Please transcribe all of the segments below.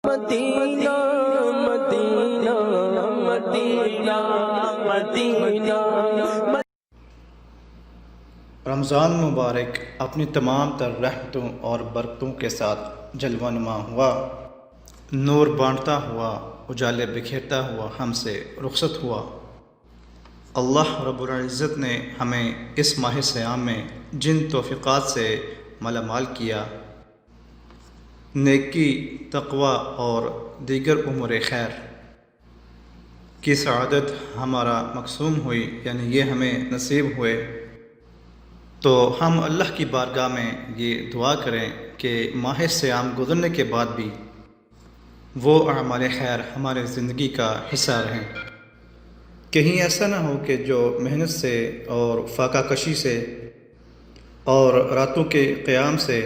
مدینہ مدینہ مدینہ مدینہ۔ رمضان مبارک اپنی تمام تر رحمتوں اور برکتوں کے ساتھ جلوہ نما ہوا، نور بانٹتا ہوا، اجالے بکھیرتا ہوا ہم سے رخصت ہوا۔ اللہ رب العزت نے ہمیں اس ماہ صیام میں جن توفیقات سے مالا مال کیا، نیکی، تقوی اور دیگر امور خیر کی سعادت ہمارا مقسوم ہوئی، یعنی یہ ہمیں نصیب ہوئے، تو ہم اللہ کی بارگاہ میں یہ دعا کریں کہ ماہ صیام گزرنے کے بعد بھی وہ اعمال خیر ہمارے زندگی کا حصہ رہیں۔ کہیں ایسا نہ ہو کہ جو محنت سے اور فاقہ کشی سے اور راتوں کے قیام سے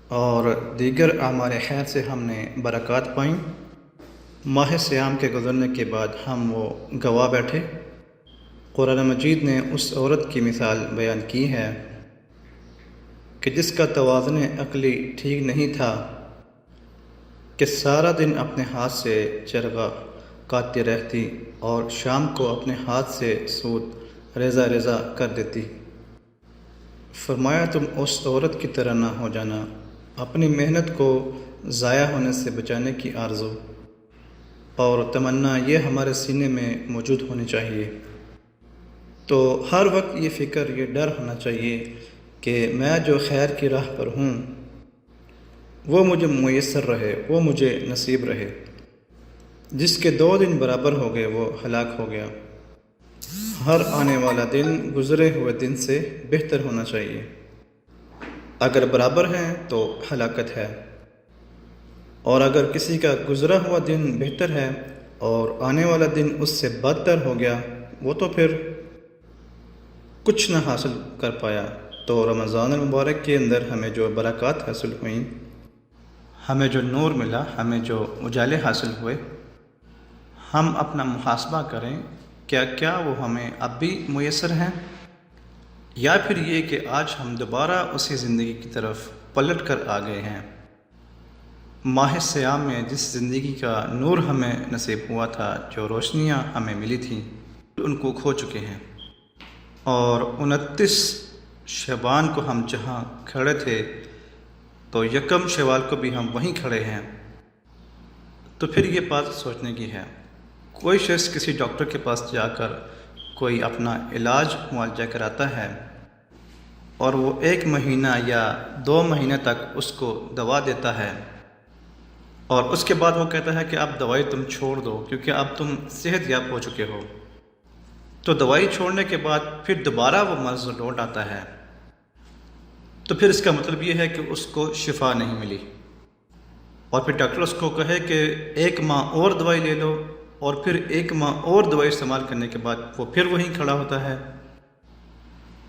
اور دیگر اعمال خیر سے ہم نے برکات پائیں، ماہ صیام کے گزرنے کے بعد ہم وہ گوا بیٹھے۔ قرآن مجید نے اس عورت کی مثال بیان کی ہے کہ جس کا توازن عقلی ٹھیک نہیں تھا، کہ سارا دن اپنے ہاتھ سے چرگا کاٹتی رہتی اور شام کو اپنے ہاتھ سے سود ریزہ ریزہ کر دیتی۔ فرمایا تم اس عورت کی طرح نہ ہو جانا، اپنی محنت کو ضائع ہونے سے بچانے کی آرزو اور تمنا یہ ہمارے سینے میں موجود ہونی چاہیے۔ تو ہر وقت یہ فکر، یہ ڈر ہونا چاہیے کہ میں جو خیر کی راہ پر ہوں وہ مجھے میسر رہے، وہ مجھے نصیب رہے۔ جس کے 2 دن برابر ہو گئے وہ ہلاک ہو گیا۔ ہر آنے والا دن گزرے ہوئے دن سے بہتر ہونا چاہیے۔ اگر برابر ہیں تو ہلاکت ہے، اور اگر کسی کا گزرا ہوا دن بہتر ہے اور آنے والا دن اس سے بدتر ہو گیا، وہ تو پھر کچھ نہ حاصل کر پایا۔ تو رمضان المبارک کے اندر ہمیں جو برکات حاصل ہوئیں، ہمیں جو نور ملا، ہمیں جو اجالے حاصل ہوئے، ہم اپنا محاسبہ کریں، کیا وہ ہمیں اب بھی میسر ہیں، یا پھر یہ کہ آج ہم دوبارہ اسی زندگی کی طرف پلٹ کر آ گئے ہیں۔ ماہ صیام میں جس زندگی کا نور ہمیں نصیب ہوا تھا، جو روشنیاں ہمیں ملی تھیں، ان کو کھو چکے ہیں، اور 29 شعبان کو ہم جہاں کھڑے تھے تو 1 شوال کو بھی ہم وہیں کھڑے ہیں۔ تو پھر یہ بات سوچنے کی ہے، کوئی شخص کسی ڈاکٹر کے پاس جا کر کوئی اپنا علاج معالجہ کراتا ہے، اور وہ 1 مہینہ یا 2 مہینے تک اس کو دوا دیتا ہے، اور اس کے بعد وہ کہتا ہے کہ اب دوائی تم چھوڑ دو کیونکہ اب تم صحت یاب ہو چکے ہو، تو دوائی چھوڑنے کے بعد پھر دوبارہ وہ مرض لوٹ آتا ہے، تو پھر اس کا مطلب یہ ہے کہ اس کو شفا نہیں ملی، اور پھر ڈاکٹر اس کو کہے کہ 1 ماہ اور دوائی لے لو، اور پھر 1 ماہ اور دوائی استعمال کرنے کے بعد وہ پھر وہیں کھڑا ہوتا ہے،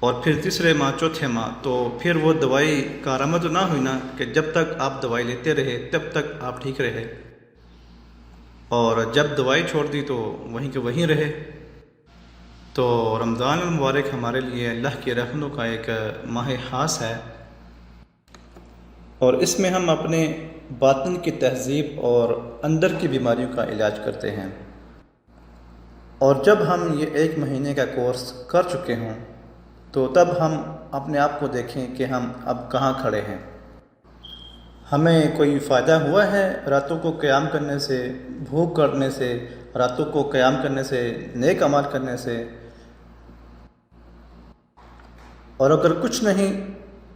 اور پھر تیسرے ماہ، چوتھے ماہ، تو پھر وہ دوائی کارآمد نہ ہوئی نا، کہ جب تک آپ دوائی لیتے رہے تب تک آپ ٹھیک رہے، اور جب دوائی چھوڑ دی تو وہیں کے وہیں رہے۔ تو رمضان المبارک ہمارے لیے اللہ کی رحمتوں کا ایک ماہ خاص ہے، اور اس میں ہم اپنے باطن کی تہذیب اور اندر کی بیماریوں کا علاج کرتے ہیں، اور جب ہم یہ 1 مہینے کا کورس کر چکے ہوں تو تب ہم اپنے آپ کو دیکھیں کہ ہم اب کہاں کھڑے ہیں۔ ہمیں کوئی فائدہ ہوا ہے راتوں کو قیام کرنے سے، بھوک کرنے سے، راتوں کو قیام کرنے سے، نیک اعمال کرنے سے؟ اور اگر کچھ نہیں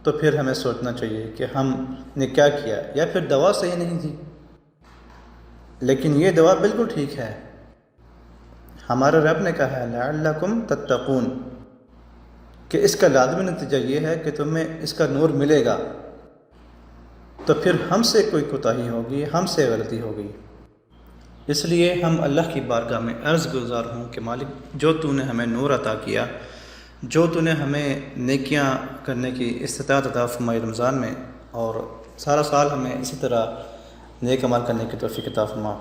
تو پھر ہمیں سوچنا چاہیے کہ ہم نے کیا کیا، یا پھر دوا صحیح نہیں تھی۔ لیکن یہ دوا بالکل ٹھیک ہے۔ ہمارے رب نے کہا ہے لعلکم تتقون، کہ اس کا لازمی نتیجہ یہ ہے کہ تمہیں اس کا نور ملے گا۔ تو پھر ہم سے کوئی کوتاہی ہوگی، ہم سے غلطی ہوگی، اس لیے ہم اللہ کی بارگاہ میں عرض گزار ہوں کہ مالک، جو تو نے ہمیں نور عطا کیا، جو تو نے ہمیں نیکیاں کرنے کی استطاعت عطا فرمائی رمضان میں، اور سارا سال ہمیں اسی طرح نیک عمل کرنے کی توفیق عطا فرما۔